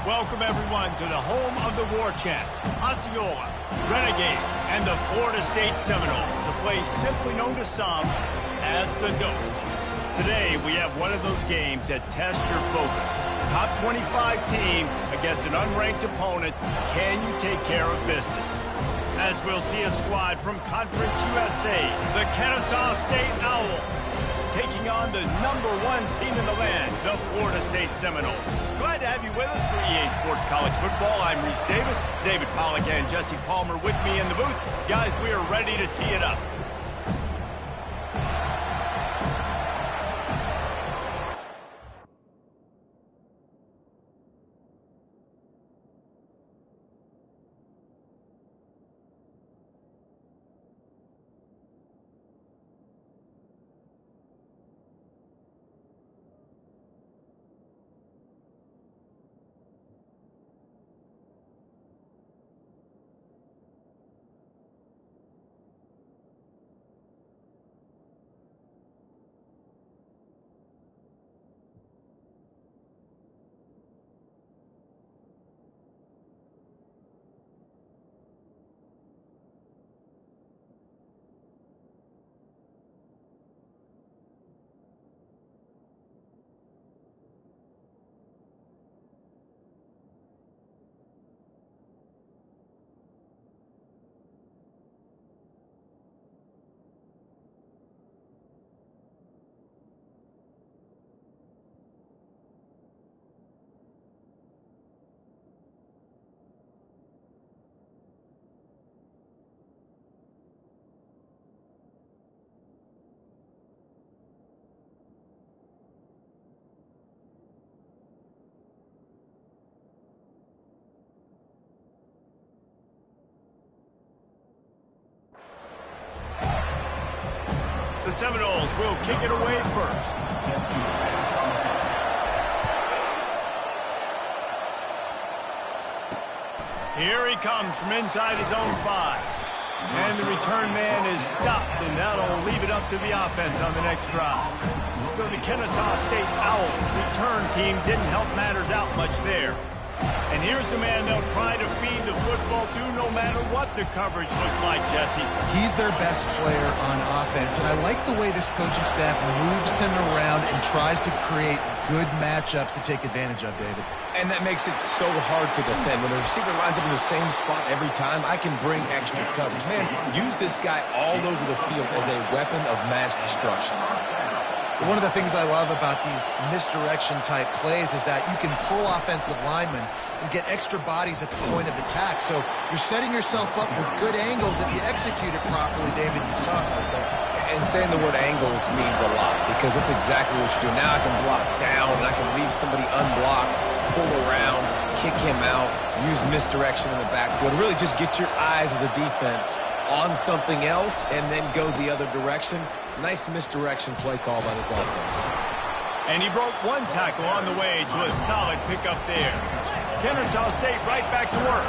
Welcome, everyone, to the home of the war chant, Osceola, Renegade, and the Florida State Seminoles, a place simply known to some as the Dope. Today, we have one of those games that tests your focus. Top 25 team against an unranked opponent. Can you take care of business? As we'll see a squad from Conference USA, the Kennesaw State Owls, taking on the #1 team in the land, the Florida State Seminoles. Glad to have you with us for EA Sports College Football. I'm Reese Davis, David Pollack and Jesse Palmer with me in the booth. Guys, we are ready to tee it up. The Seminoles will kick it away first. Here he comes from inside his own 5. And the return man is stopped, and that'll leave it up to the offense on the next drive. So the Kennesaw State Owls return team didn't help matters out much there. And here's the man they'll try to feed the football to no matter what the coverage looks like, Jesse. He's their best player on offense, and I like the way this coaching staff moves him around and tries to create good matchups to take advantage of, David. And that makes it so hard to defend. When the receiver lines up in the same spot every time, I can bring extra coverage. Man, use this guy all over the field as a weapon of mass destruction. One of the things I love about these misdirection-type plays is that you can pull offensive linemen and get extra bodies at the point of attack. So you're setting yourself up with good angles if you execute it properly, David. You saw it right there. And saying the word angles means a lot because that's exactly what you do. Now I can block down, and I can leave somebody unblocked, pull around, kick him out, use misdirection in the backfield. Really just get your eyes as a defense on something else and then go the other direction. Nice misdirection play call by this offense. And he broke one tackle on the way to a solid pickup there. Kennesaw State right back to work.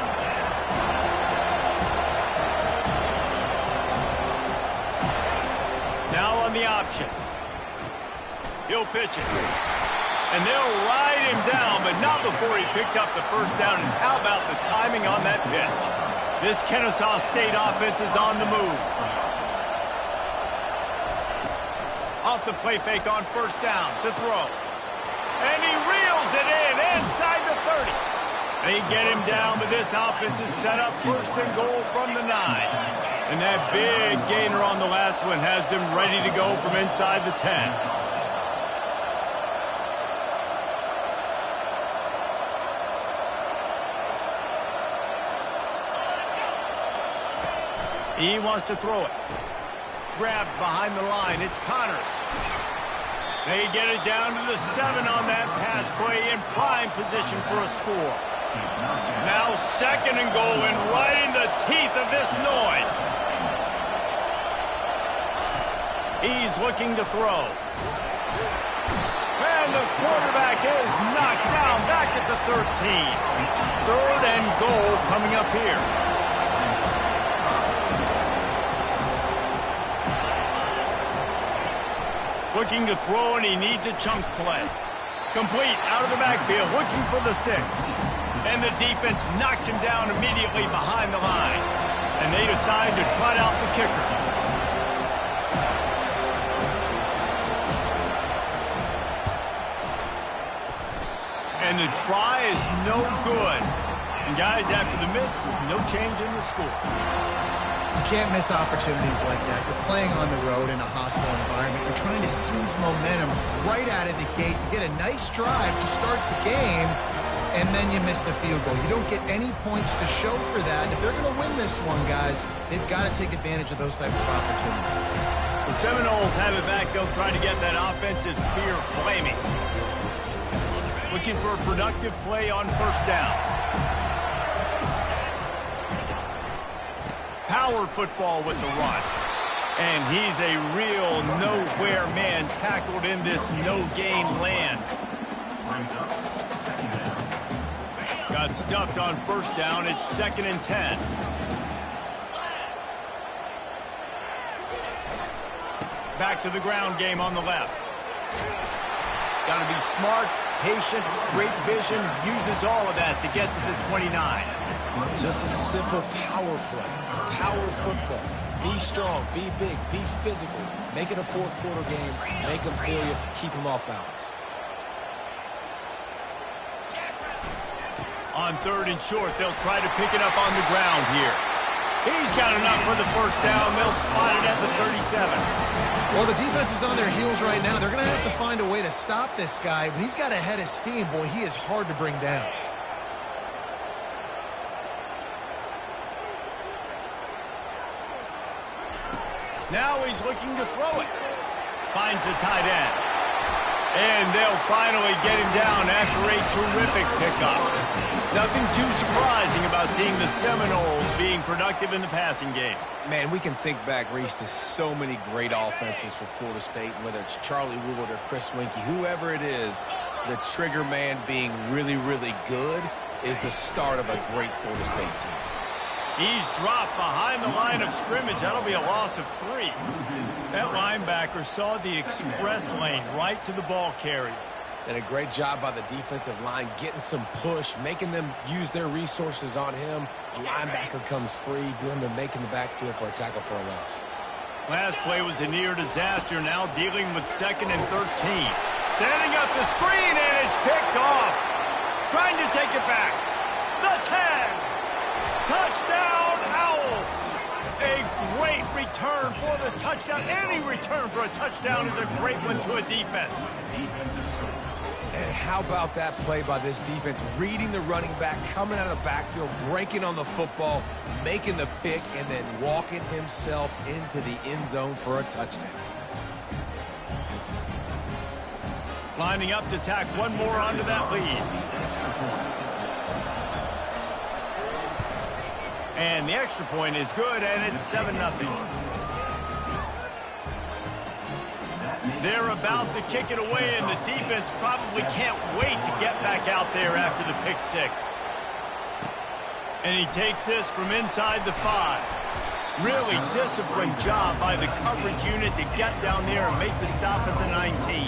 Now on the option. He'll pitch it. And they'll ride him down, but not before he picks up the first down. And how about the timing on that pitch? This Kennesaw State offense is on the move. Off the play fake on first down to throw. And he reels it in inside the 30. They get him down, but this offense is set up first and goal from the 9. And that big gainer on the last one has them ready to go from inside the 10. He wants to throw it. Grabbed behind the line. It's Connors. They get it down to the 7 on that pass play in prime position for a score. Now 2nd and goal and right in the teeth of this noise. He's looking to throw. And the quarterback is knocked down back at the 13. 3rd and goal coming up here. Looking to throw, and he needs a chunk play. Complete out of the backfield, looking for the sticks. And the defense knocks him down immediately behind the line. And they decide to trot out the kicker. And the try is no good. And guys, after the miss, no change in the score. You can't miss opportunities like that. You're playing on the road in a hostile environment. You're trying to seize momentum right out of the gate. You get a nice drive to start the game, and then you miss the field goal. You don't get any points to show for that. If they're going to win this one, guys, they've got to take advantage of those types of opportunities. The Seminoles have it back. They'll try to get that offensive spear flaming. Looking for a productive play on first down. Power football with the run. And he's a real nowhere man tackled in this no-gain land. Got stuffed on first down. It's 2nd and 10. Back to the ground game on the left. Got to be smart, patient, great vision. Uses all of that to get to the 29. Just a simple power play. Power football. Be strong, be big, be physical. Make it a fourth quarter game. Make them feel you, keep them off balance. On 3rd and short, they'll try to pick it up on the ground here. He's got enough for the first down. They'll spot it at the 37. Well, the defense is on their heels right now. They're going to have to find a way to stop this guy. When he's got a head of steam, boy, he is hard to bring down. Now he's looking to throw it. Finds the tight end. And they'll finally get him down after a terrific pickup. Nothing too surprising about seeing the Seminoles being productive in the passing game. Man, we can think back, Reese, to so many great offenses for Florida State, whether it's Charlie Wood or Chris Winkie, whoever it is, the trigger man being really, really good is the start of a great Florida State team. He's dropped behind the line of scrimmage. That'll be a loss of 3. That linebacker saw the express lane right to the ball carrier. And a great job by the defensive line getting some push, making them use their resources on him. The linebacker comes free, doing the making the backfield for a tackle for a loss. Last play was a near disaster, now dealing with 2nd and 13. Setting up the screen, and it's picked off. Trying to take it back. The 10. Touchdown, Owls! A great return for the touchdown. Any return for a touchdown is a great one to a defense. And how about that play by this defense? Reading the running back, coming out of the backfield, breaking on the football, making the pick, and then walking himself into the end zone for a touchdown. Lining up to tack one more onto that lead. And the extra point is good, and it's 7-0. They're about to kick it away, and the defense probably can't wait to get back out there after the pick 6. And he takes this from inside the 5. Really disciplined job by the coverage unit to get down there and make the stop at the 19.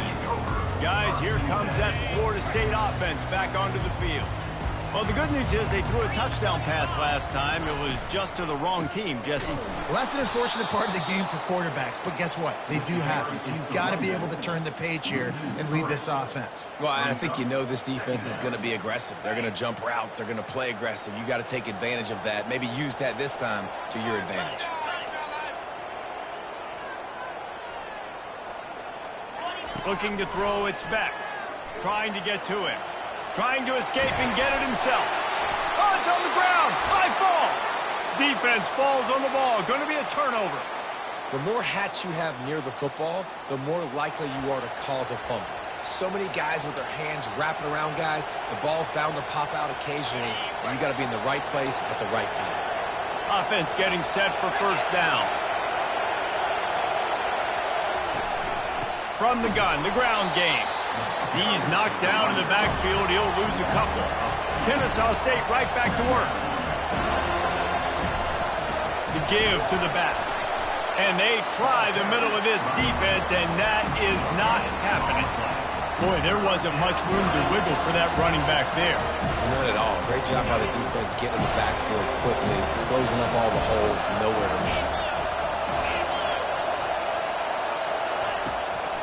Guys, here comes that Florida State offense back onto the field. Well, the good news is they threw a touchdown pass last time. It was just to the wrong team, Jesse. Well, that's an unfortunate part of the game for quarterbacks, but guess what? They do happen, so you've got to be able to turn the page here and lead this offense. Well, I think you know this defense is going to be aggressive. They're going to jump routes. They're going to play aggressive. You got to take advantage of that. Maybe use that this time to your advantage. Looking to throw, it's back. Trying to get to him. Trying to escape and get it himself. Oh, it's on the ground. High ball. Defense falls on the ball. Going to be a turnover. The more hats you have near the football, the more likely you are to cause a fumble. So many guys with their hands wrapping around guys, the ball's bound to pop out occasionally, and you got to be in the right place at the right time. Offense getting set for first down. From the gun, the ground game. He's knocked down in the backfield. He'll lose a couple. Kennesaw State right back to work. The give to the back. And they try the middle of this defense, and that is not happening. Boy, there wasn't much room to wiggle for that running back there. Not at all. Great job by the defense getting in the backfield quickly, closing up all the holes, nowhere to meet.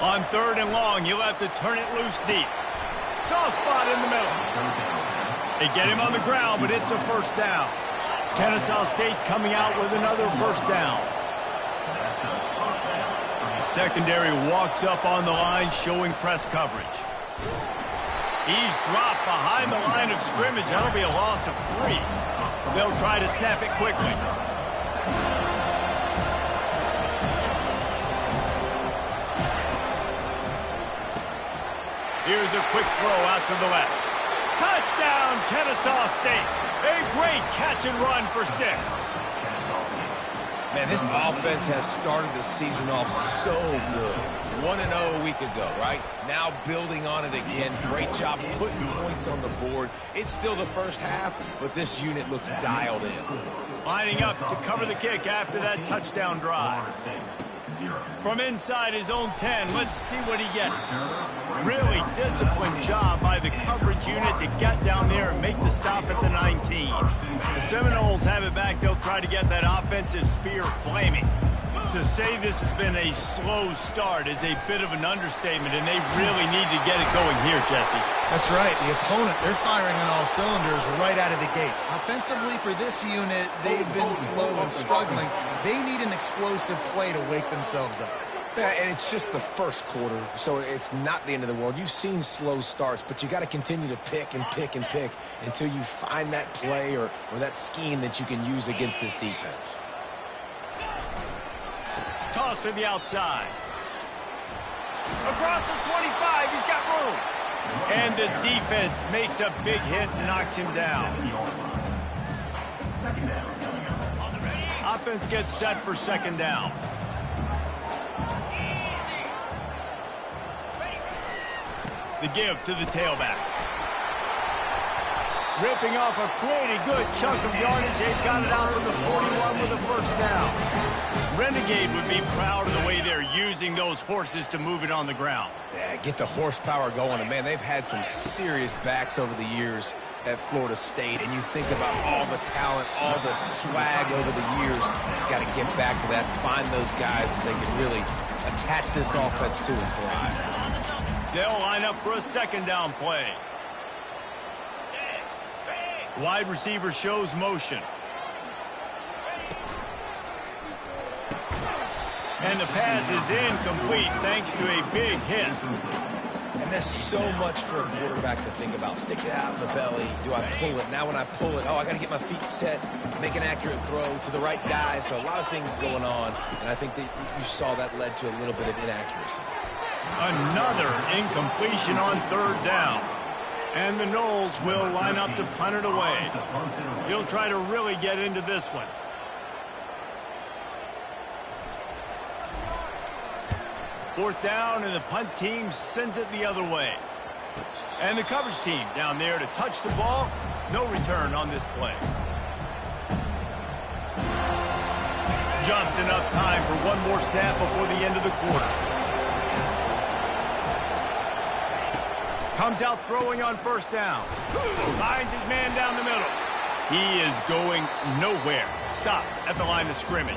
On 3rd and long, you'll have to turn it loose deep. Soft spot in the middle. They get him on the ground, but it's a first down. Kennesaw State coming out with another first down. Secondary walks up on the line, showing press coverage. He's dropped behind the line of scrimmage. That'll be a loss of 3. They'll try to snap it quickly. Here's a quick throw out to the left. Touchdown, Kennesaw State. A great catch and run for 6. Man, this offense has started the season off so good. 1-0 a week ago, right? Now building on it again. Great job putting points on the board. It's still the first half, but this unit looks dialed in. Lining up to cover the kick after that touchdown drive. From inside his own 10, let's see what he gets. Really disciplined job by the coverage unit to get down there and make the stop at the 19. The Seminoles have it back. They'll try to get that offensive spear flaming. To say this has been a slow start is a bit of an understatement, and they really need to get it going here, Jesse. That's right. The opponent, they're firing on all cylinders right out of the gate. Offensively, for this unit, they've been slow and struggling. They need an explosive play to wake themselves up. Yeah, and it's just the first quarter, so it's not the end of the world. You've seen slow starts, but you got to continue to pick and pick and pick until you find that play or that scheme that you can use against this defense. Toss to the outside. Across the 25, he's got room. And the defense makes a big hit and knocks him down. Offense gets set for 2nd down. The give to the tailback. Ripping off a pretty good chunk of yardage. They've got it out to the 41 with a first down. Renegade would be proud of the way they're using those horses to move it on the ground. Yeah, get the horsepower going. And, man, they've had some serious backs over the years at Florida State. And you think about all the talent, all the swag over the years. You got to get back to that, find those guys that they can really attach this offense to and thrive. They'll line up for a 2nd down play. Wide receiver shows motion. And the pass is incomplete thanks to a big hit. And there's so much for a quarterback to think about. Stick it out in the belly. Do I pull it? Now when I pull it, I got to get my feet set, make an accurate throw to the right guy. So a lot of things going on. And I think that you saw that led to a little bit of inaccuracy. Another incompletion on 3rd down. And the Noles will line up to punt it away. He'll try to really get into this one. Fourth down, and the punt team sends it the other way. And the coverage team down there to touch the ball. No return on this play. Just enough time for one more snap before the end of the quarter. Comes out throwing on 1st down. Finds his man down the middle. He is going nowhere. Stop at the line of scrimmage.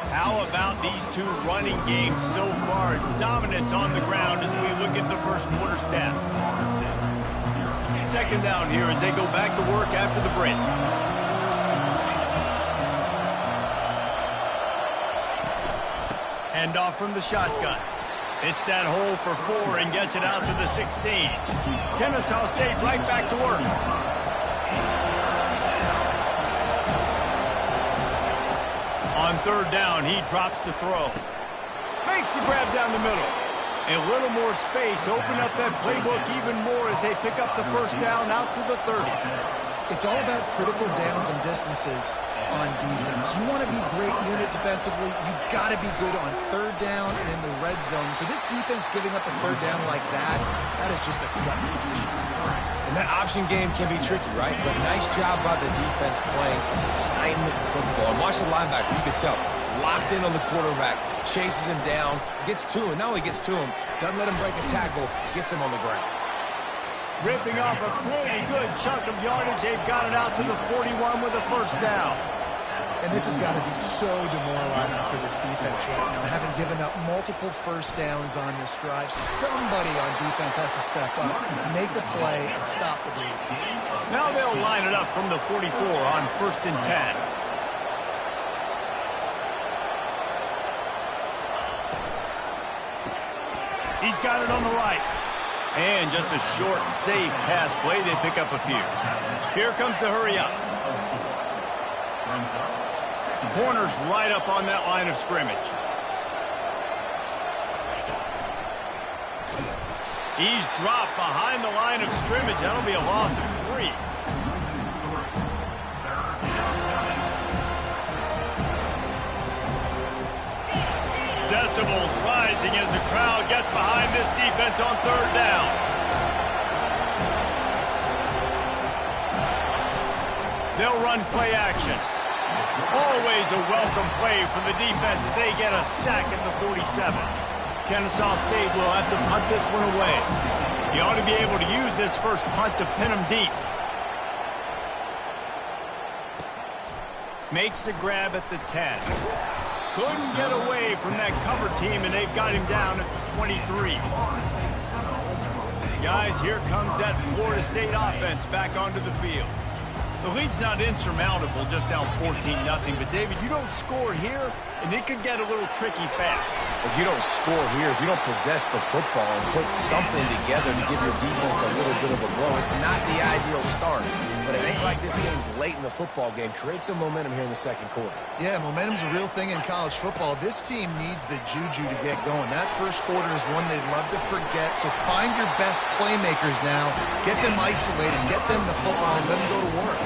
How about these two running games so far? Dominance on the ground as we look at the first quarter stats. 2nd down here as they go back to work after the break. Hand off from the shotgun. It's that hole for 4 and gets it out to the 16. Kennesaw State right back to work. On 3rd down, he drops to throw. Makes the grab down the middle. A little more space. Open up that playbook even more as they pick up the first down out to the 30. It's all about critical downs and distances on defense. You want to be great unit defensively, you've got to be good on 3rd down and in the red zone. For this defense giving up a 3rd down like that, that is just a gut. And that option game can be tricky, right? But nice job by the defense playing assignment football. And watch the linebacker. You could tell locked in on the quarterback, chases him down, gets to him. Not only gets to him, doesn't let him break a tackle, gets him on the ground. Ripping off a pretty good chunk of yardage. They've got it out to the 41 with a first down. And this has got to be so demoralizing for this defense right now, having given up multiple first downs on this drive. Somebody on defense has to step up, make a play, and stop the bleed. Now they'll line it up from the 44 on 1st and 10. He's got it on the right. And just a short, safe pass play. They pick up a few. Here comes the hurry up. Corner's right up on that line of scrimmage. He's dropped behind the line of scrimmage. That'll be a loss of 3. Decibels rising as the crowd gets behind this defense on 3rd down. They'll run play action. Always a welcome play from the defense as they get a sack at the 47. Kennesaw State will have to punt this one away. He ought to be able to use this first punt to pin him deep. Makes the grab at the 10. Couldn't get away from that cover team, and they've got him down at the 23. Guys, here comes that Florida State offense back onto the field. The lead's not insurmountable, just down 14-0. But, David, you don't score here, and it could get a little tricky fast. If you don't score here, if you don't possess the football and put something together to give your defense a little bit of a blow, it's not the ideal start. But it ain't like this game's late in the football game. Create some momentum here in the 2nd quarter. Yeah, momentum's a real thing in college football. This team needs the juju to get going. That first quarter is one they'd love to forget. So find your best playmakers now. Get them isolated. Get them the football and let them go to work.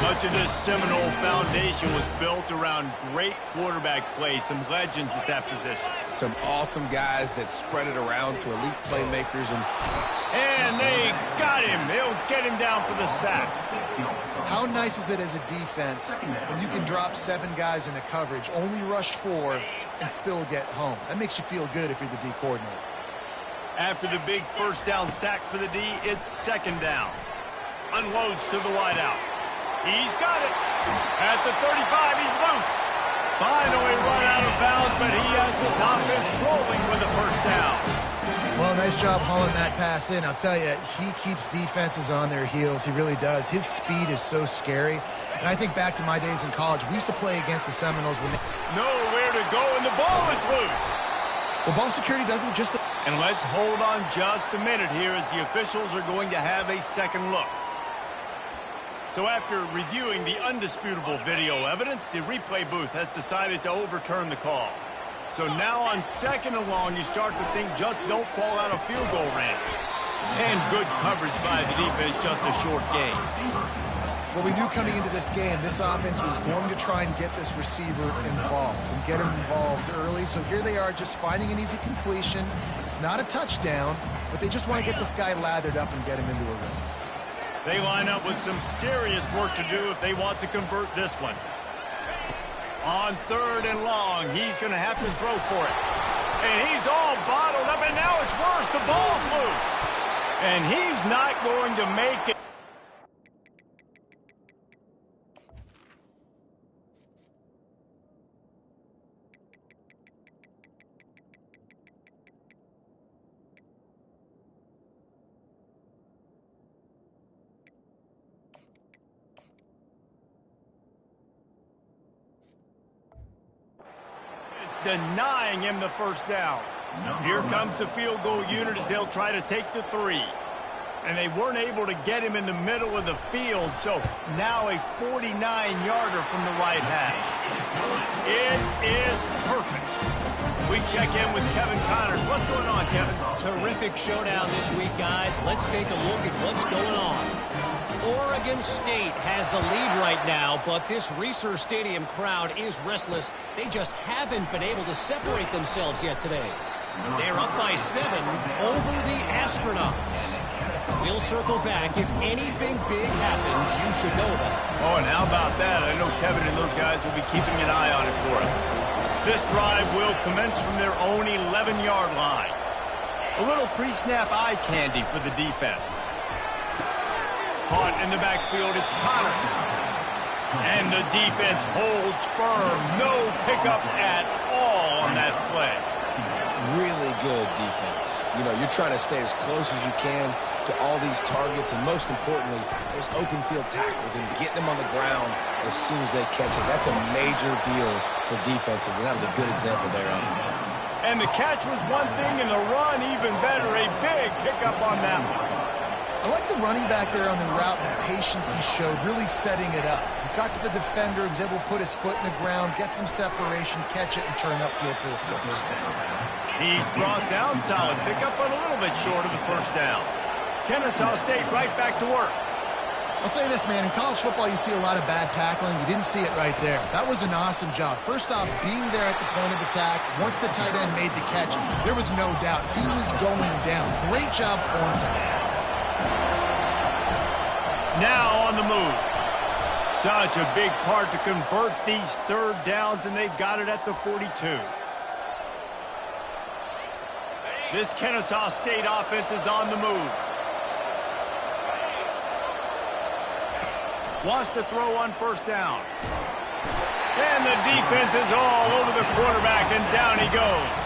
Much of this Seminole foundation was built around great quarterback play, some legends at that position. Some awesome guys that spread it around to elite playmakers. And they got him. They'll get him down for the sack. How nice is it as a defense when you can drop 7 guys into coverage, only rush 4, and still get home? That makes you feel good if you're the D coordinator. After the big first down sack for the D, it's 2nd down. Unloads to the wideout. He's got it. At the 35, he's loose. Finally run out of bounds, but he has his offense rolling with a first down. Well, nice job hauling that pass in. I'll tell you, he keeps defenses on their heels. He really does. His speed is so scary. And I think back to my days in college. We used to play against the Seminoles when they... Nowhere to go, and the ball is loose. Well, ball security doesn't just... And let's hold on just a minute here as the officials are going to have a second look. So after reviewing the undisputable video evidence, the replay booth has decided to overturn the call. So now on 2nd and long, you start to think just don't fall out of field goal range. And good coverage by the defense, just a short gain. Well, we knew coming into this game, this offense was going to try and get this receiver involved and get him involved early. So here they are just finding an easy completion. It's not a touchdown, but they just want to get this guy lathered up and get him into a rhythm. They line up with some serious work to do if they want to convert this one. On 3rd and long, he's going to have to throw for it. And he's all bottled up, and now it's worse. The ball's loose. And he's not going to make it. Denying him the first down. Here comes the field goal unit as they'll try to take the 3. And they weren't able to get him in the middle of the field, so now a 49-yarder from the right hash. It is perfect. We check in with Kevin Connors. What's going on, Kevin? Terrific showdown this week, guys. Let's take a look at what's going on. Oregon State has the lead right now, but this Reser Stadium crowd is restless. They just haven't been able to separate themselves yet today. They're up by 7 over the Astronauts. We'll circle back. If anything big happens, you should know about it. Oh, and how about that? I know Kevin and those guys will be keeping an eye on it for us. This drive will commence from their own 11-yard line. A little pre-snap eye candy for the defense. Caught in the backfield, it's Connors. And the defense holds firm. No pickup at all on that play. Really good defense. You know, you're trying to stay as close as you can to all these targets, and most importantly, those open field tackles and getting them on the ground as soon as they catch it. That's a major deal for defenses, and that was a good example there of it. And the catch was one thing, and the run even better. A big pickup on that one. I like the running back there on the route and the patience he showed, really setting it up. He got to the defender, was able to put his foot in the ground, get some separation, catch it, and turn upfield for the first. He's brought down. Solid pickup, but a little bit short of the first down. Kennesaw State right back to work. I'll say this, man. In college football, you see a lot of bad tackling. You didn't see it right there. That was an awesome job. First off, being there at the point of attack. Once the tight end made the catch, there was no doubt he was going down. Great job for him tonight. Now on the move. Such a big part to convert these third downs, and they got it at the 42. This Kennesaw State offense is on the move. Wants to throw on first down. And the defense is all over the quarterback, and down he goes.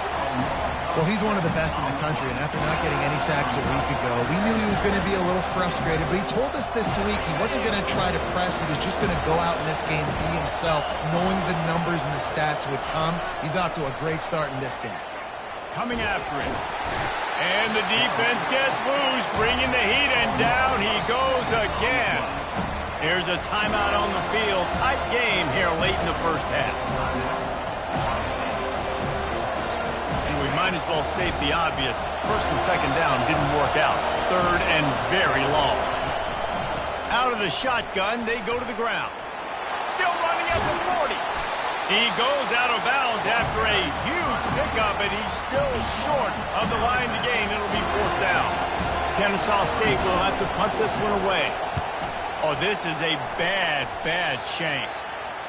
Well, he's one of the best in the country, and after not getting any sacks a week ago, we knew he was going to be a little frustrated, but he told us this week he wasn't going to try to press. He was just going to go out in this game, be himself, knowing the numbers and the stats would come. He's off to a great start in this game. Coming after it. And the defense gets loose, bringing the heat, and down he goes again. Here's a timeout on the field. Tight game here late in the first half. And we might as well state the obvious. First and second down didn't work out. Third and very long. Out of the shotgun, they go to the ground. Still running at the 40. He goes out of bounds after a huge pickup, and he's still short of the line to gain. It'll be fourth down. Kennesaw State will have to punt this one away. Oh, this is a bad, bad shame.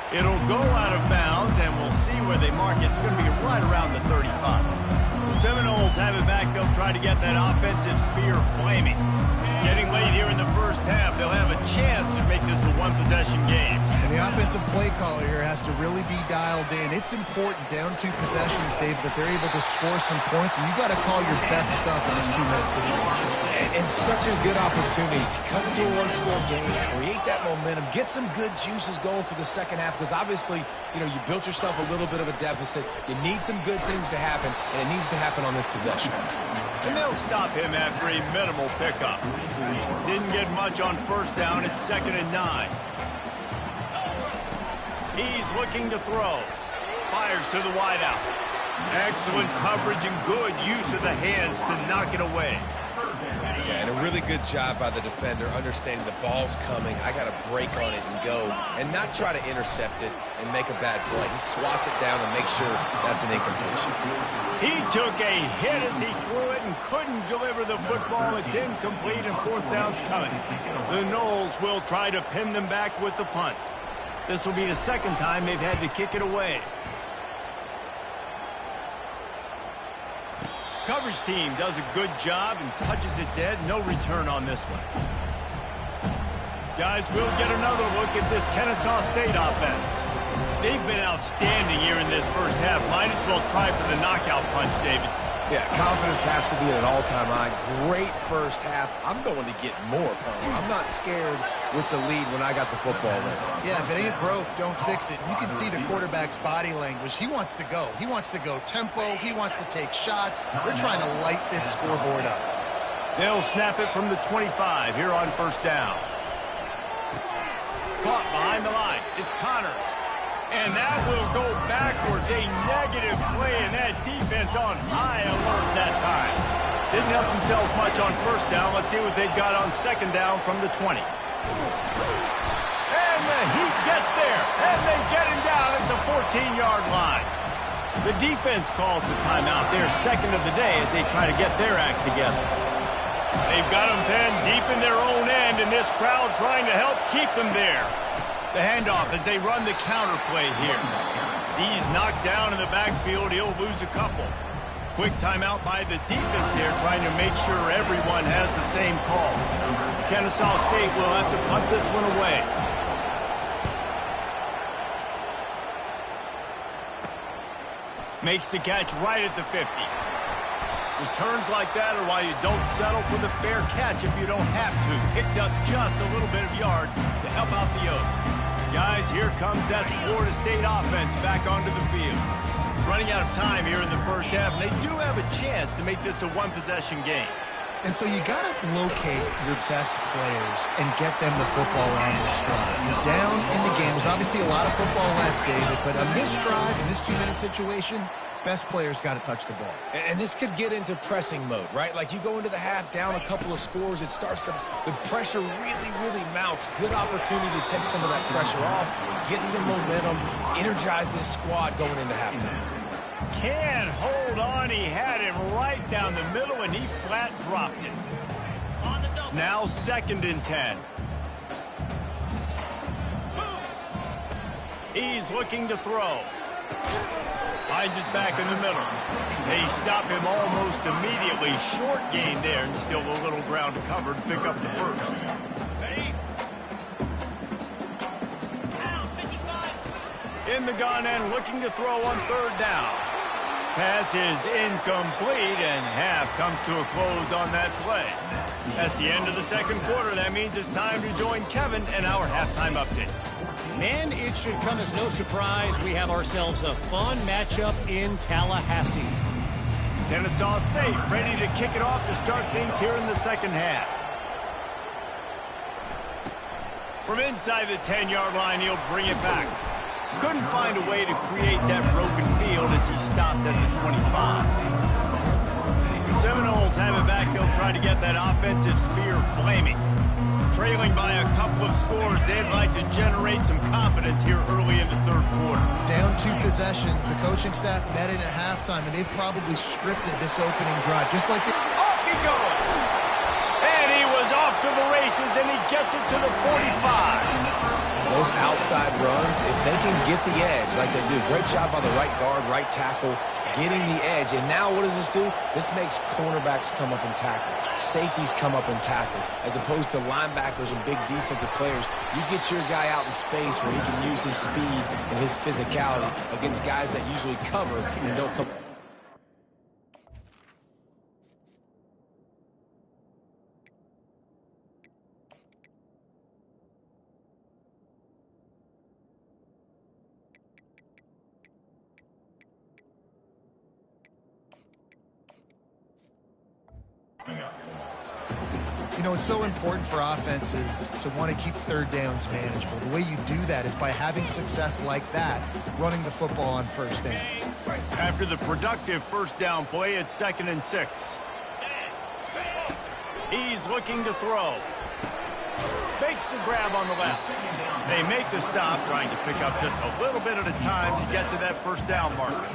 It'll go out of bounds, and we'll see where they mark it. It's going to be right around the 35. The Seminoles have it back. They'll try to get that offensive spear flaming. Getting late here in the first half, they'll have a chance to make this a one-possession game. And the offensive play caller here has to really be dialed in. It's important down two possessions, Dave, that they're able to score some points, and you got to call your best stuff in this two-minute situation. And such a good opportunity to come into a one-score game, create that momentum, get some good juices going for the second half, because obviously, you know, you built yourself a little bit of a deficit. You need some good things to happen, and it needs to happen on this possession. And they'll stop him after a minimal pickup. Didn't get much on first down. It's 2nd and 9. He's looking to throw. Fires to the wideout. Excellent coverage and good use of the hands to knock it away. Yeah, and a really good job by the defender, understanding the ball's coming. I got to break on it and go, and not try to intercept it and make a bad play. He swats it down and makes sure that's an incompletion. He took a hit as he threw it and couldn't deliver the football. It's incomplete, and fourth down's coming. The Noles will try to pin them back with the punt. This will be the second time they've had to kick it away. Coverage team does a good job and touches it dead. No return on this one. Guys, we'll get another look at this Kennesaw State offense. They've been outstanding here in this first half. Might as well try for the knockout punch, David. Yeah, confidence has to be at an all-time high. Great first half. I'm going to get more, Palmer. I'm not scared with the lead when I got the football in. Yeah, if it ain't broke, don't fix it. You can see the quarterback's body language. He wants to go. He wants to go tempo. He wants to take shots. We're trying to light this scoreboard up. They'll snap it from the 25 here on first down. Caught behind the line. It's Connors. And that will go backwards. A negative play, and that defense on high alert that time. Didn't help themselves much on first down. Let's see what they've got on second down from the 20. And the Heat gets there, and they get him down at the 14-yard line. The defense calls the timeout there, second of the day, as they try to get their act together. They've got them pinned deep in their own end, and this crowd trying to help keep them there. The handoff as they run the counter play here. He's knocked down in the backfield. He'll lose a couple. Quick timeout by the defense there, trying to make sure everyone has the same call. Kennesaw State will have to punt this one away. Makes the catch right at the 50. Returns like that are why you don't settle for the fair catch if you don't have to. Picks up just a little bit of yards to help out the Oaks. Guys, here comes that Florida State offense back onto the field. Running out of time here in the first half, and they do have a chance to make this a one-possession game. And so you got to locate your best players and get them the football on this drive. You're down in the game. There's obviously a lot of football left, David, but on this drive, in this 2-minute situation, best players got to touch the ball. And this could get into pressing mode, right? Like you go into the half down a couple of scores, it starts to, the pressure really mounts. Good opportunity to take some of that pressure off, get some momentum, energize this squad going into halftime. Can't hold on. He had him right down the middle, and he flat dropped it. Now 2nd and 10. He's looking to throw. Finds his back in the middle. They stop him almost immediately. Short gain there, and still a little ground to cover to pick up the first. In the gun and looking to throw on 3rd down. Pass is incomplete, and half comes to a close on that play. That's the end of the 2nd quarter. That means it's time to join Kevin and our halftime update. Man, it should come as no surprise we have ourselves a fun matchup in Tallahassee. Kennesaw State ready to kick it off to start things here in the 2nd half. From inside the 10-yard line, he'll bring it back. Couldn't find a way to create that broken field as he stopped at the 25. The Seminoles have it back. They'll try to get that offensive spear flaming. Trailing by a couple of scores, they'd like to generate some confidence here early in the 3rd quarter. Down 2 possessions. The coaching staff met in at halftime, and they've probably scripted this opening drive, just like Off he goes! And he was off to the races, and he gets it to the 45. Those outside runs, if they can get the edge like they do, great job by the right guard, right tackle, getting the edge. And now what does this do? This makes cornerbacks come up and tackle. Safeties come up and tackle. As opposed to linebackers and big defensive players, you get your guy out in space where he can use his speed and his physicality against guys that usually cover and don't come. You know, it's so important for offenses to want to keep 3rd downs manageable. The way you do that is by having success like that, running the football on 1st down. After the productive 1st down play, it's 2nd and 6. He's looking to throw. Makes the grab on the left. They make the stop, trying to pick up just a little bit at a time to get to that 1st down marker.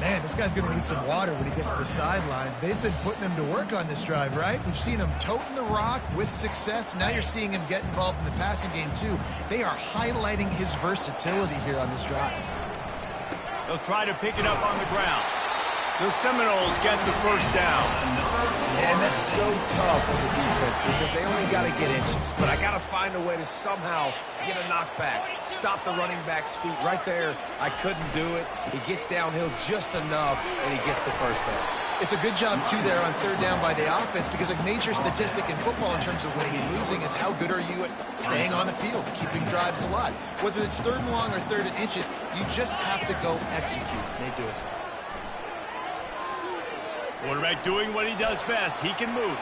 Man, this guy's going to need some water when he gets to the sidelines. They've been putting him to work on this drive, right? We've seen him toting the rock with success. Now you're seeing him get involved in the passing game, too. They are highlighting his versatility here on this drive. They'll try to pick it up on the ground. The Seminoles get the 1st down. And that's so tough as a defense because they only got to get inches. But I got to find a way to somehow get a knockback, stop the running back's feet right there. I couldn't do it. He gets downhill just enough, and he gets the 1st down. It's a good job, too, there on 3rd down by the offense because a major statistic in football in terms of winning and losing is how good are you at staying on the field, keeping drives alive. Whether it's 3rd and long or 3rd and inches, you just have to go execute. And they do it. Quarterback doing what he does best. He can move.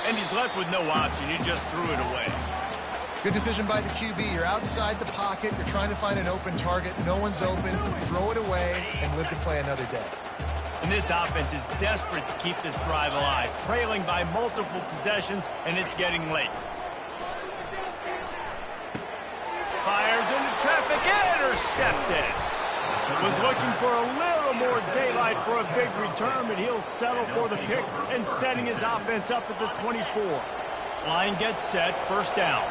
And he's left with no option. He just threw it away. Good decision by the QB. You're outside the pocket. You're trying to find an open target. No one's open. Throw it away and live to play another day. And this offense is desperate to keep this drive alive, trailing by multiple possessions, and it's getting late. Fires into traffic, intercepted. Was looking for a little more daylight for a big return, but he'll settle for the pick and setting his offense up at the 24. Line gets set, first down.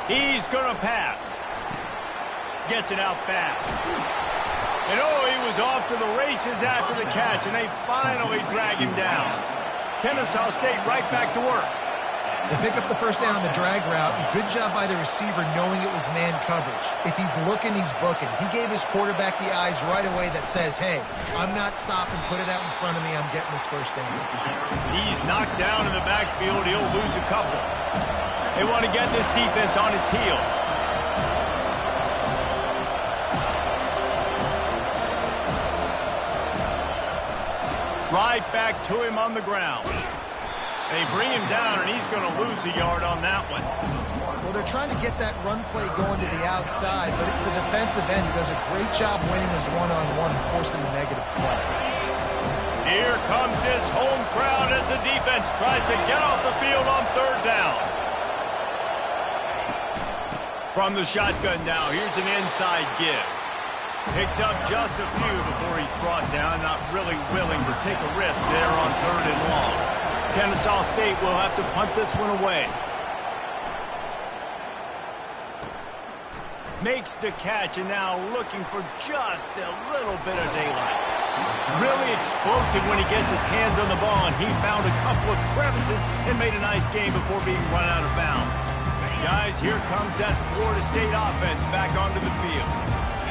He's going to pass. Gets it out fast. And he was off to the races after the catch, and they finally drag him down. Kennesaw State right back to work. They pick up the first down on the drag route. Good job by the receiver knowing it was man coverage. If he's looking, he's booking. He gave his quarterback the eyes right away that says, hey, I'm not stopping. Put it out in front of me. I'm getting this first down. He's knocked down in the backfield. He'll lose a couple. They want to get this defense on its heels. Right back to him on the ground. They bring him down, and he's going to lose a yard on that one. Well, they're trying to get that run play going to the outside, but it's the defensive end who does a great job winning his one-on-one and forcing the negative play. Here comes this home crowd as the defense tries to get off the field on third down. From the shotgun now, here's an inside give. Picks up just a few before he's brought down, not really willing to take a risk there on third and long. Kennesaw State will have to punt this one away. Makes the catch and now looking for just a little bit of daylight. Really explosive when he gets his hands on the ball, and he found a couple of crevices and made a nice game before being run out of bounds. Guys, here comes that Florida State offense back onto the field.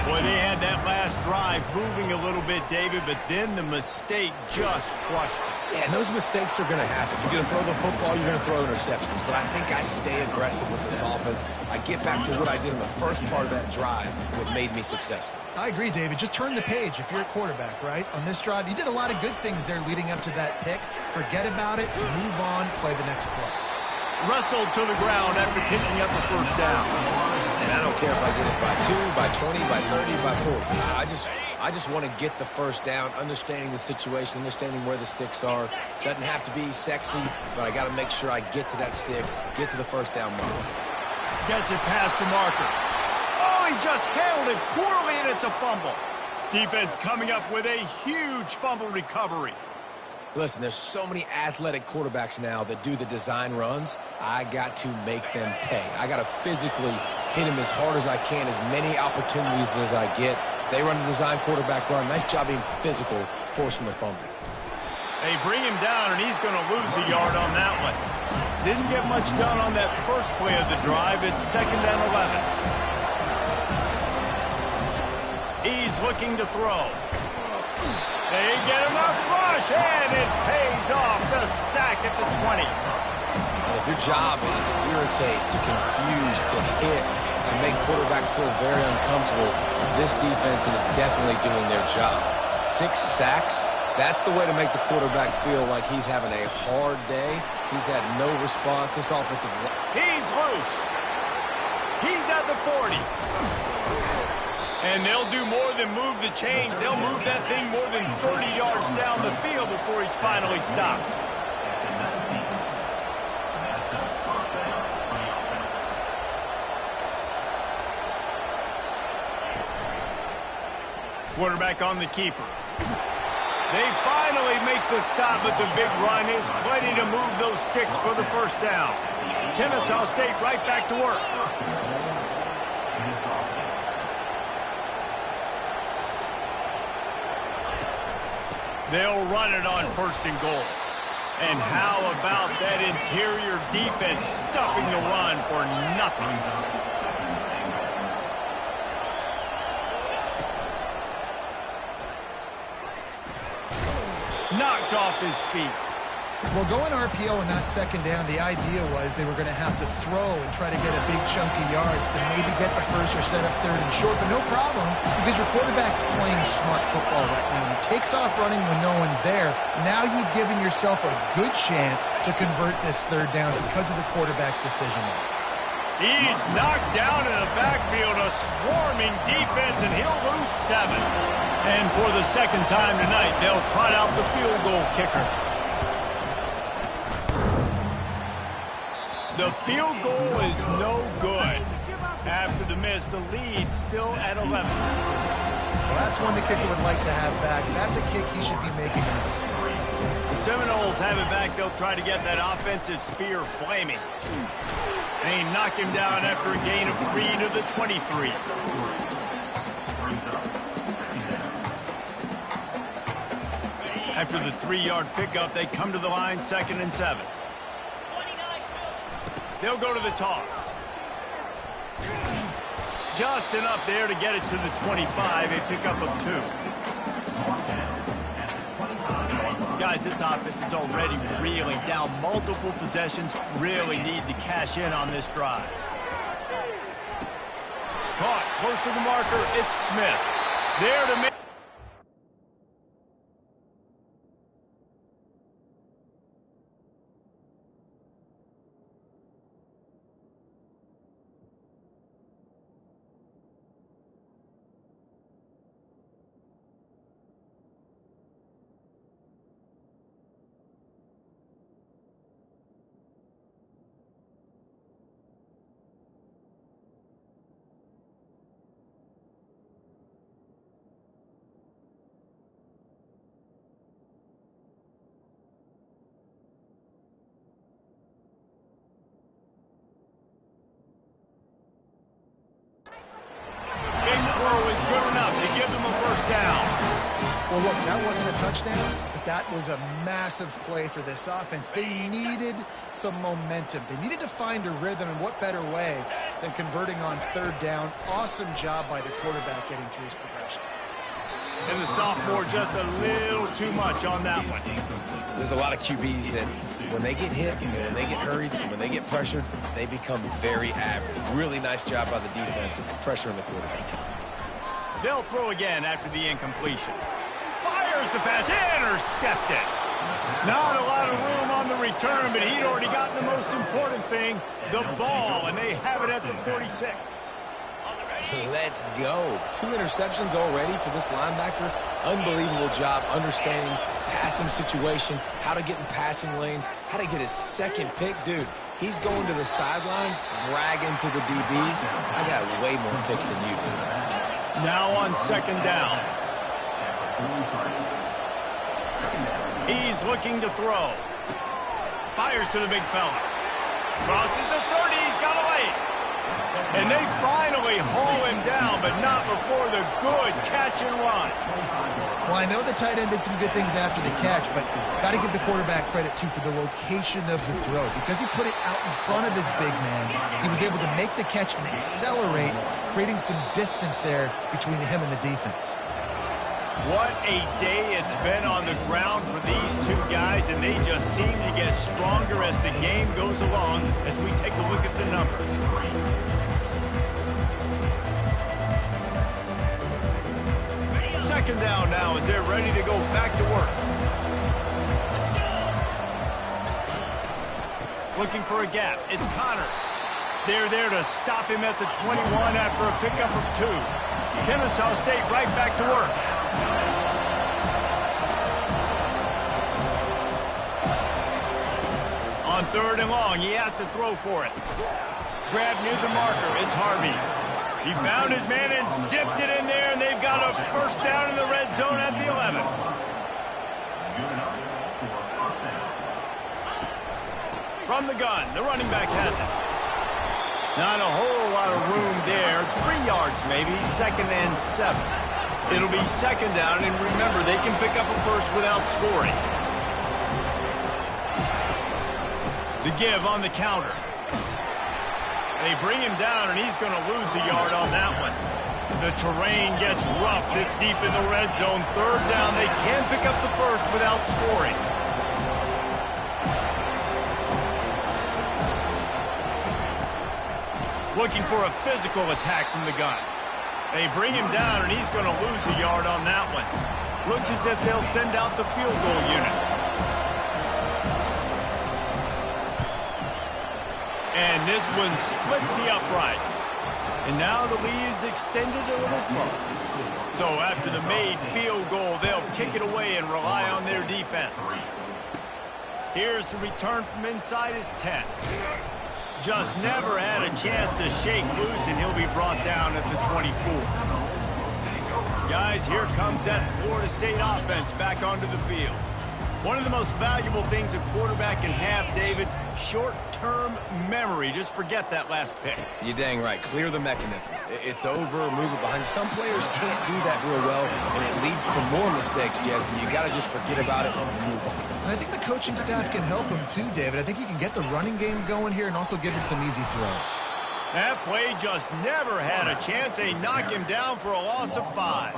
Boy, they had that last drive moving a little bit, David, but then the mistake just crushed them. Yeah, and those mistakes are going to happen. You're going to throw the football, you're going to throw interceptions. But I think I stay aggressive with this offense. I get back to what I did in the first part of that drive, what made me successful. I agree, David. Just turn the page if you're a quarterback, right? On this drive, you did a lot of good things there leading up to that pick. Forget about it, move on, play the next play. Wrestled to the ground after picking up the first down. And I don't care if I get it by 2, by 20, by 30, by 40. I just want to get the first down, understanding the situation, understanding where the sticks are. Doesn't have to be sexy, but I got to make sure I get to that stick, get to the first down mark. Gets it past the marker. Oh, he just handled it poorly, and it's a fumble. Defense coming up with a huge fumble recovery. Listen, there's so many athletic quarterbacks now that do the design runs. I got to make them pay. I got to physically hit him as hard as I can, as many opportunities as I get. They run a design quarterback run. Nice job being physical, forcing the fumble. They bring him down, and he's going to lose a yard on that one. Didn't get much done on that first play of the drive. It's 2nd and 11. He's looking to throw. They get him a rush, and it pays off. The sack at the 20. And if your job is to irritate, to confuse, to hit, to make quarterbacks feel very uncomfortable, this defense is definitely doing their job. 6 sacks, that's the way to make the quarterback feel like he's having a hard day. He's had no response. This offensive line. He's loose. He's at the 40. And they'll do more than move the chains. They'll move that thing more than 30 yards down the field before he's finally stopped. Quarterback on the keeper. They finally make the stop, but the big run is plenty to move those sticks for the first down. Kennesaw State right back to work. They'll run it on 1st and goal. And how about that interior defense stuffing the run for nothing? Knocked off his feet. Well, going RPO and not 2nd down, the idea was they were going to have to throw and try to get a big chunk of yards to maybe get the first or set up 3rd and short, but no problem because your quarterback's playing smart football right now. He takes off running when no one's there. Now you've given yourself a good chance to convert this 3rd down because of the quarterback's decision. He's knocked down in the backfield, a swarming defense, and he'll lose 7. And for the 2nd time tonight, they'll trot out the field goal kicker. The field goal is no good. After the miss, the lead still at 11. Well, that's one the kicker would like to have back. That's a kick he should be making in a sleep. The Seminoles have it back. They'll try to get that offensive spear flaming. They knock him down after a gain of 3 to the 23. After the 3-yard pickup, they come to the line, 2nd and 7. They'll go to the toss. Just enough there to get it to the 25, a pickup of 2. Guys, this offense is already reeling down multiple possessions. Really need to cash in on this drive. Caught close to the marker. It's Smith. There to make. Is good enough to give them a first down. Well, look, that wasn't a touchdown, but that was a massive play for this offense. They needed some momentum. They needed to find a rhythm, and what better way than converting on 3rd down. Awesome job by the quarterback getting through his progression. And the sophomore just a little too much on that one. There's a lot of QBs that when they get hit, and when they get hurried, and when they get pressured, they become very average. Really nice job by the defense pressuring the quarterback. They'll throw again after the incompletion. Fires the pass, intercepted. Not a lot of room on the return, but he'd already gotten the most important thing, the ball, and they have it at the 46. Let's go. 2 interceptions already for this linebacker. Unbelievable job understanding passing situation, how to get in passing lanes, how to get his 2nd pick. Dude, he's going to the sidelines, bragging to the DBs. I got way more picks than you do. Now on 2nd down. He's looking to throw. Fires to the big fella. Crosses the 30. He's got away. And they finally haul him down, but not before the good catch and run. Well, I know the tight end did some good things after the catch, but got to give the quarterback credit, too, for the location of the throw. Because he put it out in front of his big man, he was able to make the catch and accelerate, creating some distance there between him and the defense. What a day it's been on the ground for these 2 guys, and they just seem to get stronger as the game goes along as we take a look at the numbers. Second down now as they're ready to go back to work. Looking for a gap. It's Connors. They're there to stop him at the 21 after a pickup of 2. Kennesaw State right back to work. On 3rd and long, he has to throw for it. Grab near the marker. It's Harvey. He found his man and zipped it in there, and they've got a first down in the red zone at the 11. From the gun, the running back has it. Not a whole lot of room there. 3 yards maybe, 2nd and 7. It'll be 2nd down, and remember, they can pick up a first without scoring. The give on the counter. They bring him down, and he's going to lose a yard on that one. The terrain gets rough this deep in the red zone. 3rd down, they can pick up the first without scoring. Looking for a physical attack from the gun. They bring him down, and he's going to lose a yard on that one. Looks as if they'll send out the field goal unit. And this one splits the uprights. And now the lead is extended a little further. So after the made field goal, they'll kick it away and rely on their defense. Here's the return from inside his 10. Just never had a chance to shake loose, and he'll be brought down at the 24. Guys, here comes that Florida State offense back onto the field. One of the most valuable things a quarterback can have, David, short-term memory. Just forget that last pick. You're dang right. Clear the mechanism. It's over, move it behind you. Some players can't do that real well, and it leads to more mistakes, Jesse. You got to just forget about it and move on. And I think the coaching staff can help him too, David. I think you can get the running game going here and also give him some easy throws. That play just never had a chance. They knock him down for a loss of 5.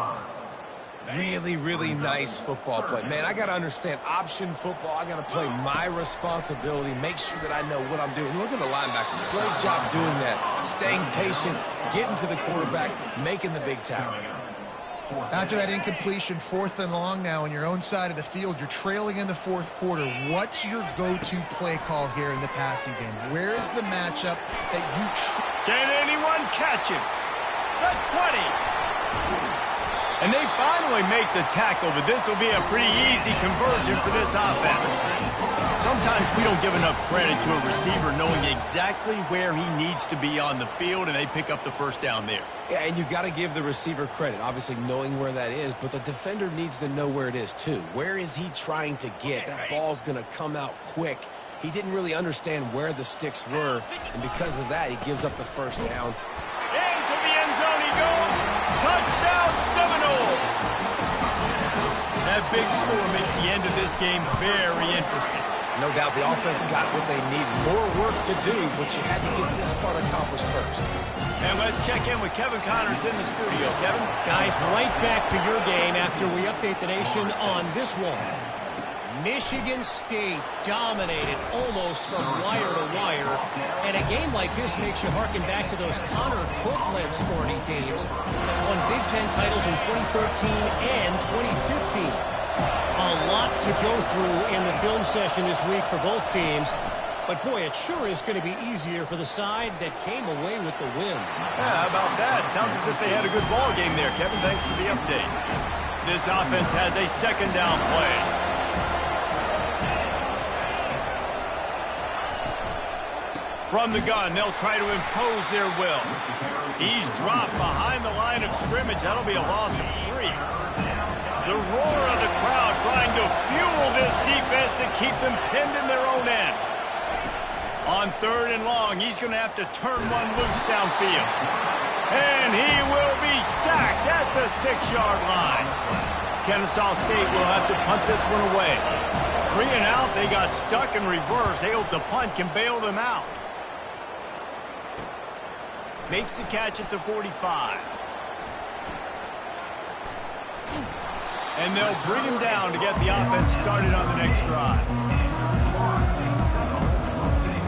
Really, really nice football play. Man, I got to understand option football. I got to play my responsibility, make sure that I know what I'm doing. Look at the linebacker. Great job doing that. Staying patient, getting to the quarterback, making the big tackle. After that incompletion, 4th and long now on your own side of the field, you're trailing in the 4th quarter. What's your go-to play call here in the passing game? Where is the matchup that you... Can anyone catch him? The 20. And they finally make the tackle, but this will be a pretty easy conversion for this offense. Sometimes we don't give enough credit to a receiver knowing exactly where he needs to be on the field, and they pick up the first down there. Yeah, and you got to give the receiver credit, obviously knowing where that is, but the defender needs to know where it is too. Where is he trying to get? That ball's going to come out quick. He didn't really understand where the sticks were, and because of that, he gives up the first down. Into the end zone he goes. Touchdown, Seminoles. That big score makes the end of this game very interesting. No doubt the offense got what they need. More work to do, but you had to get this part accomplished first. And let's check in with Kevin Connors in the studio. Kevin? Guys, right back to your game after we update the nation on this one. Michigan State dominated almost from wire to wire. And a game like this makes you harken back to those Connor Cook-led sporting teams that won Big Ten titles in 2013 and 2015. A lot to go through in the film session this week for both teams. But, boy, it sure is going to be easier for the side that came away with the win. Yeah, how about that? Sounds as if they had a good ball game there, Kevin. Thanks for the update. This offense has a second down play. From the gun, they'll try to impose their will. He's dropped behind the line of scrimmage. That'll be a loss of 3. The roar of the crowd trying to fuel this defense to keep them pinned in their own end. On 3rd and long, he's going to have to turn one loose downfield. And he will be sacked at the 6-yard line. Kennesaw State will have to punt this one away. 3 and out, they got stuck in reverse. They hope the punt can bail them out. Makes the catch at the 45. And they'll bring him down to get the offense started on the next drive.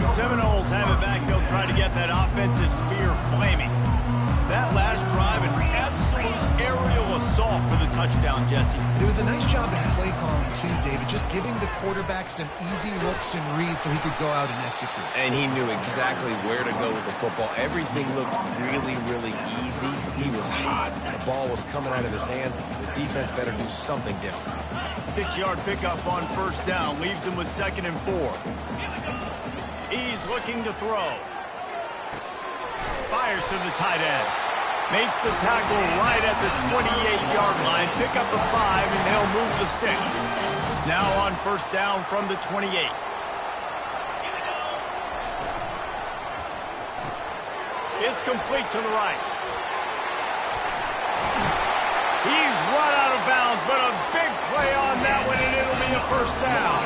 The Seminoles have it back. They'll try to get that offensive spear flaming. That last drive, an absolute aerial assault for the touchdown, Jesse. It was a nice job in play calling too, David, just giving the quarterback some easy looks and reads so he could go out and execute. And he knew exactly where to go with the football. Everything looked really, really easy. He was hot. The ball was coming out of his hands. The defense better do something different. 6-yard pickup on first down leaves him with 2nd and 4. He's looking to throw. Fires to the tight end. Makes the tackle right at the 28-yard line. Pick up the 5, and they'll move the sticks. Now on first down from the 28. It's complete to the right. He's run out of bounds, but a big play on that one, and it'll be a first down.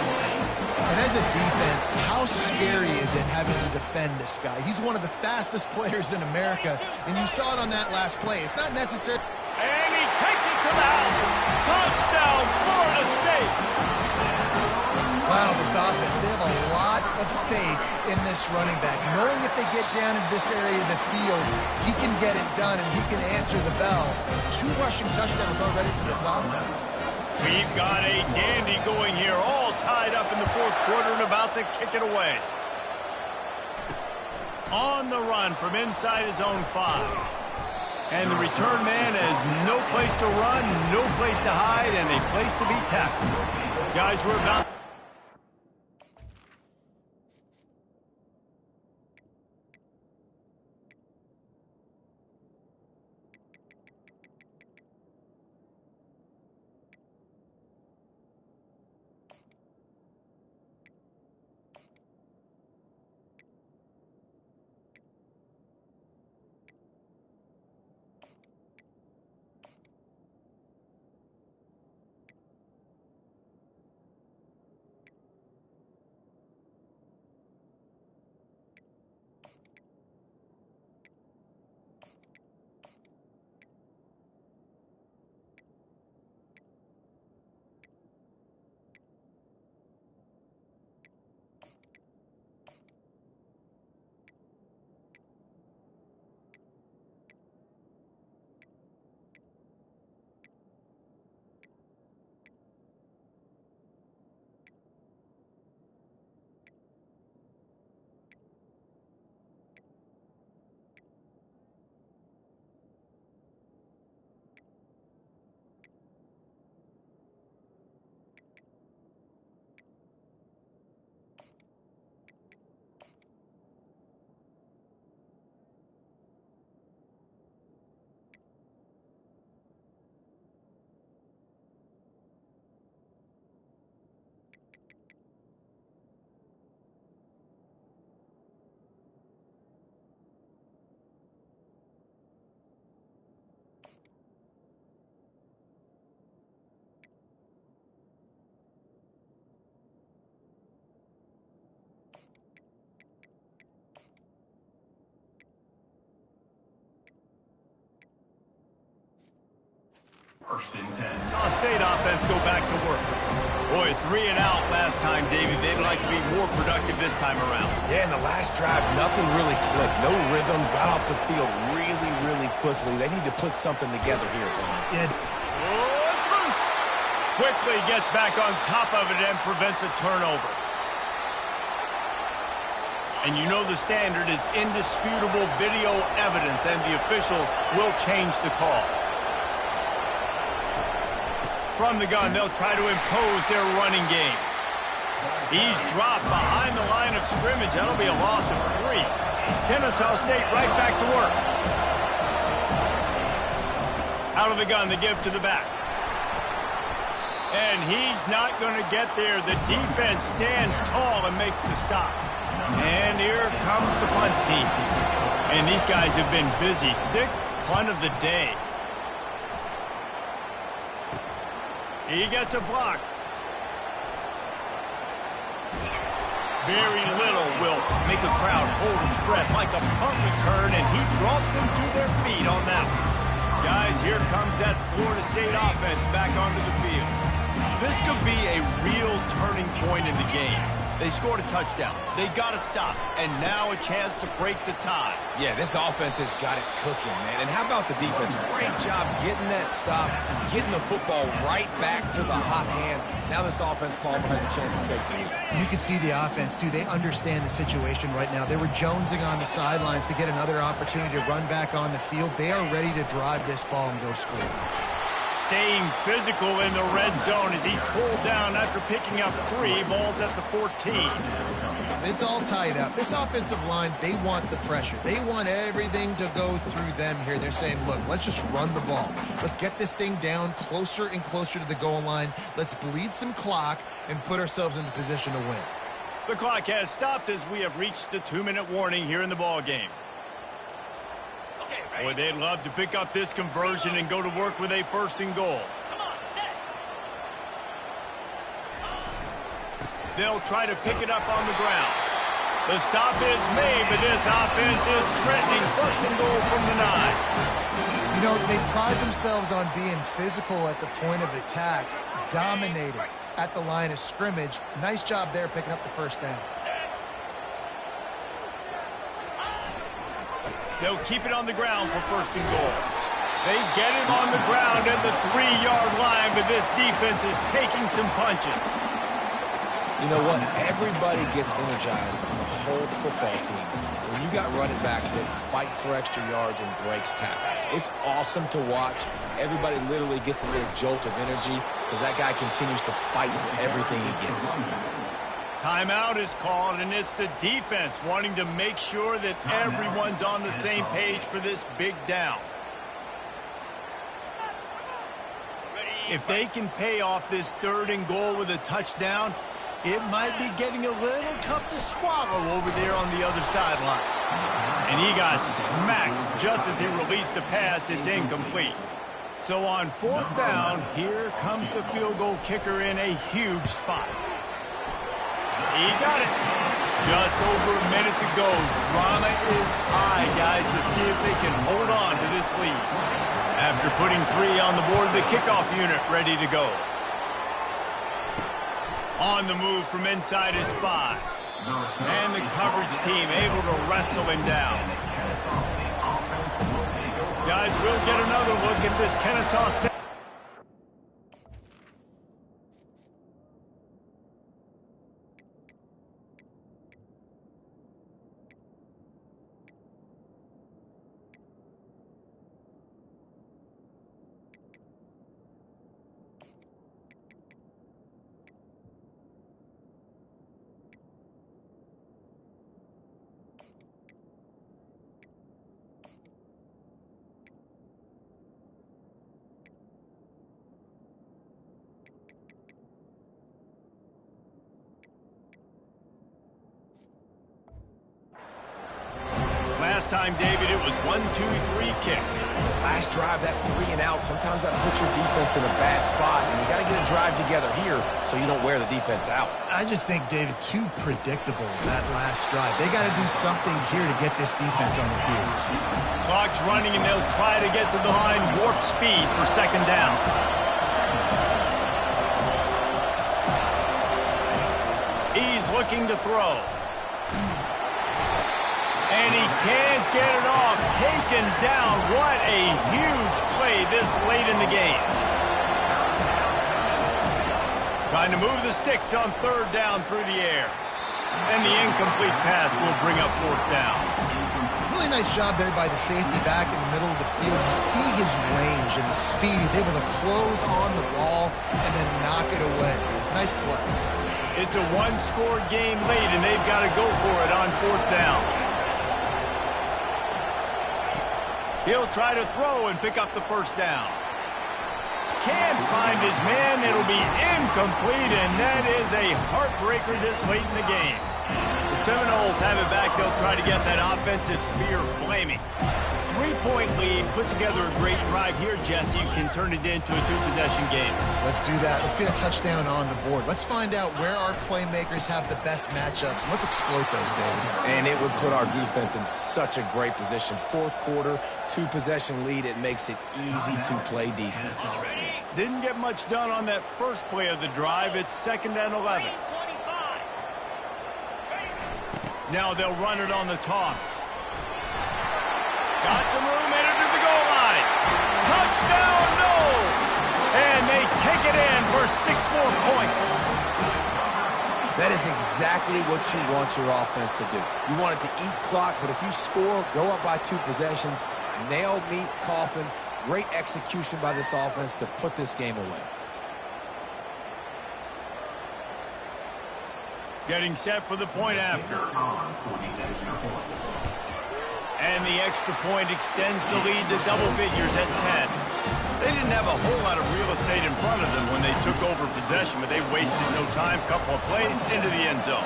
And as a defense, how scary is it having to defend this guy? He's one of the fastest players in America, and you saw it on that last play. It's not necessary. And he takes it to the house. Touchdown, Florida State. Wow, this offense, they have a lot of faith in this running back. Knowing if they get down in this area of the field, he can get it done and he can answer the bell. 2 rushing touchdowns already for this offense. We've got a dandy going here, all tied up in the 4th quarter and about to kick it away. On the run from inside his own 5. And the return man has no place to run, no place to hide, and a place to be tackled. Guys, we're about... Saw State offense go back to work. Boy, 3 and out last time, Davey. They'd like to be more productive this time around. Yeah, in the last drive, nothing really clicked. No rhythm, got off the field really, really quickly. They need to put something together here, Tom. Oh, it's loose. Quickly gets back on top of it and prevents a turnover. And you know the standard is indisputable video evidence, and the officials will change the call. From the gun, they'll try to impose their running game. He's dropped behind the line of scrimmage. That'll be a loss of 3. Kennesaw State right back to work. Out of the gun, the give to the back. And he's not going to get there. The defense stands tall and makes the stop. And here comes the punt team. And these guys have been busy. 6th punt of the day. He gets a block. Very little will make a crowd hold its breath like a punt return, and he brought them to their feet on that one. Guys, here comes that Florida State offense back onto the field. This could be a real turning point in the game. They scored a touchdown. They got to stop, and now a chance to break the tie. Yeah, this offense has got it cooking, man. And how about the defense? Great job getting that stop, getting the football right back to the hot hand. Now this offense, Palmer, has a chance to take the lead. You can see the offense, too. They understand the situation right now. They were jonesing on the sidelines to get another opportunity to run back on the field. They are ready to drive this ball and go score. Staying physical in the red zone as he's pulled down after picking up 3 balls at the 14. It's all tied up. This offensive line, they want the pressure. They want everything to go through them here. They're saying, look, let's just run the ball. Let's get this thing down closer and closer to the goal line. Let's bleed some clock and put ourselves in a position to win. The clock has stopped as we have reached the 2-minute warning here in the ball game. Boy, they'd love to pick up this conversion and go to work with a 1st and goal. They'll try to pick it up on the ground. The stop is made, but this offense is threatening 1st and goal from the 9. You know, they pride themselves on being physical at the point of attack, dominating at the line of scrimmage. Nice job there picking up the 1st down. They'll keep it on the ground for 1st and goal. They get him on the ground at the 3-yard line, but this defense is taking some punches. You know what? Everybody gets energized on the whole football team when you got running backs that fight for extra yards and breaks tackles. It's awesome to watch. Everybody literally gets a little jolt of energy because that guy continues to fight for everything he gets. Timeout is called, and it's the defense wanting to make sure that everyone's on the same page for this big down. If they can pay off this 3rd and goal with a touchdown, it might be getting a little tough to swallow over there on the other sideline. And he got smacked just as he released the pass. It's incomplete. So on 4th down, here comes the field goal kicker in a huge spot. He got it. Just over a minute to go. Drama is high, guys, to see if they can hold on to this lead. After putting 3 on the board, the kickoff unit ready to go. On the move from inside his 5. And the coverage team able to wrestle him down. Guys, we'll get another look at this Kennesaw State. time, David, it was 1-2-3 kick. Last drive, that 3 and out, sometimes that puts your defense in a bad spot, and you got to get a drive together here so you don't wear the defense out. I just think, David, too predictable that last drive. They got to do something here to get this defense on their heels. Clock's running, and they'll try to get to the line warp speed for second down. He's looking to throw. And he can't get it off. Taken down. What a huge play this late in the game. Trying to move the sticks on third down through the air. And the incomplete pass will bring up fourth down. Really nice job there by the safety back in the middle of the field. You see his range and the speed. He's able to close on the ball and then knock it away. Nice play. It's a one-score game late, and they've got to go for it on fourth down. He'll try to throw and pick up the first down. Can't find his man. It'll be incomplete, and that is a heartbreaker this late in the game. The Seminoles have it back. They'll try to get that offensive spear flaming. 3-point lead. Put together a great drive here, Jesse. You can turn it into a two-possession game. Let's do that. Let's get a touchdown on the board. Let's find out where our playmakers have the best matchups, and let's exploit those, David. And it would put our defense in such a great position. Fourth quarter, two-possession lead. It makes it easy to play defense. Didn't get much done on that first play of the drive. It's 2nd and 11. Now they'll run it on the toss. Got some room, entered to the goal line. Touchdown, no! And they take it in for 6 more points. That is exactly what you want your offense to do. You want it to eat clock, but if you score, go up by 2 possessions, nail, meet, coffin. Great execution by this offense to put this game away. Getting set for the point after. And the extra point extends the lead to double figures at 10. They didn't have a whole lot of real estate in front of them when they took over possession, but they wasted no time. Couple of plays into the end zone.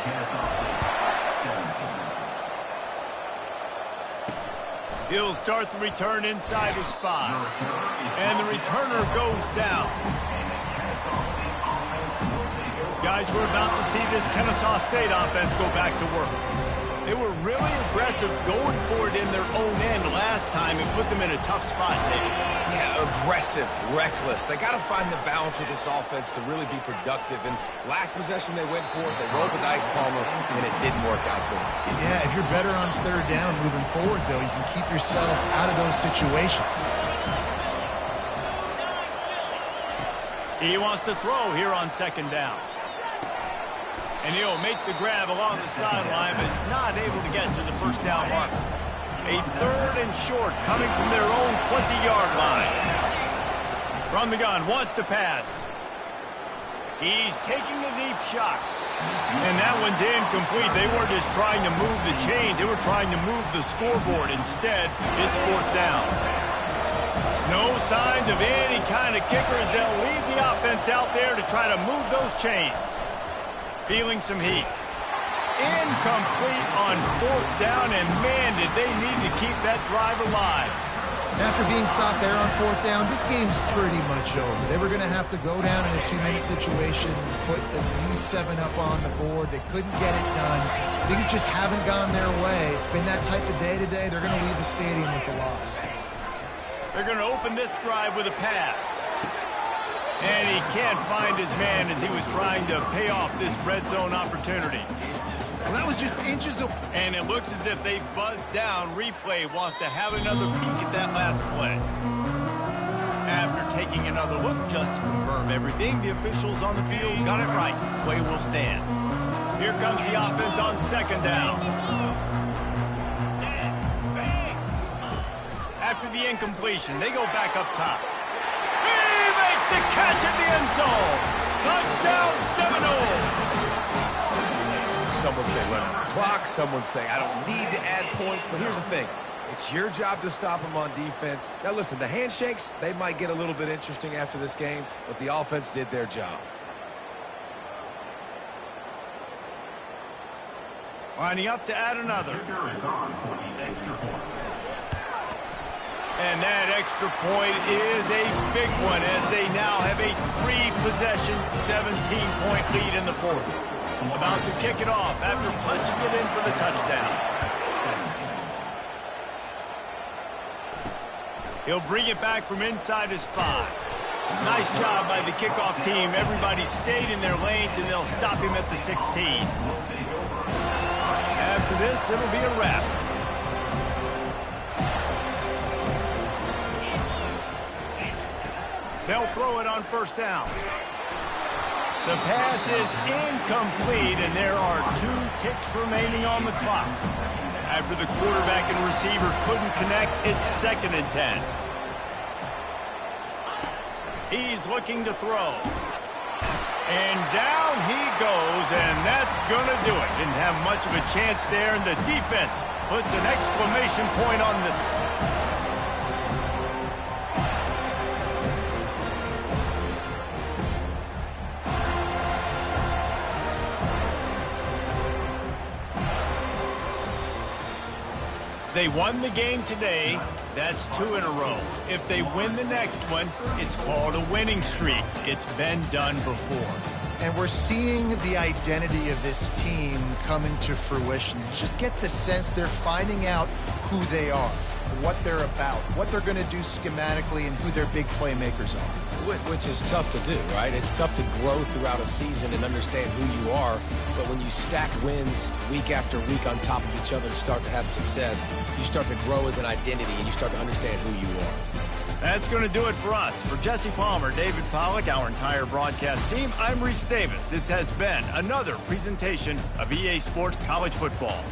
He'll start the return inside his 5. And the returner goes down. Guys, we're about to see this Kennesaw State offense go back to work. They were really aggressive going for it in their own end last time and put them in a tough spot, David. Yeah, aggressive, reckless. They got to find the balance with this offense to really be productive. And last possession they went for it, they rolled the dice, Palmer, and it didn't work out for them. Yeah, if you're better on third down moving forward, though, you can keep yourself out of those situations. He wants to throw here on 2nd down. And he'll make the grab along the sideline, but he's not able to get to the first down mark. A 3rd and short coming from their own 20-yard line. From the gun, wants to pass. He's taking a deep shot. And that one's incomplete. They weren't just trying to move the chains. They were trying to move the scoreboard. Instead, it's 4th down. No signs of any kind of kickers. They'll leave the offense out there to try to move those chains. Feeling some heat. Incomplete on 4th down, and man, did they need to keep that drive alive. After being stopped there on 4th down, this game's pretty much over. They were going to have to go down in a 2-minute situation, put at least 7 up on the board. They couldn't get it done. Things just haven't gone their way. It's been that type of day today. They're going to leave the stadium with a loss. They're going to open this drive with a pass. And he can't find his man as he was trying to pay off this red zone opportunity. Well, that was just inches of... And it looks as if they buzzed down. Replay wants to have another peek at that last play. After taking another look just to confirm everything, the officials on the field got it right. Play will stand. Here comes the offense on 2nd down. After the incompletion, they go back up top. To catch at the end zone. Touchdown, Seminoles. Someone say run out the clock. Someone say I don't need to add points. But here's the thing. It's your job to stop them on defense. Now, listen, the handshakes, they might get a little bit interesting after this game, but the offense did their job. Lining up to add another. And that extra point is a big one as they now have a 3-possession, 17-point lead in the fourth. About to kick it off after punching it in for the touchdown. He'll bring it back from inside his 5. Nice job by the kickoff team. Everybody stayed in their lanes, and they'll stop him at the 16. After this, it'll be a wrap. They'll throw it on first down. The pass is incomplete, and there are 2 ticks remaining on the clock. After the quarterback and receiver couldn't connect, it's 2nd and 10. He's looking to throw. And down he goes, and that's going to do it. Didn't have much of a chance there, and the defense puts an exclamation point on this one. They won the game today. That's 2 in a row. If they win the next one, it's called a winning streak. It's been done before. And we're seeing the identity of this team coming to fruition. Just get the sense they're finding out who they are, what they're about, what they're going to do schematically, and who their big playmakers are. Which is tough to do, right? It's tough to grow throughout a season and understand who you are. But when you stack wins week after week on top of each other and start to have success, you start to grow as an identity and you start to understand who you are. That's going to do it for us. For Jesse Palmer, David Pollack, our entire broadcast team, I'm Reese Davis. This has been another presentation of EA Sports College Football.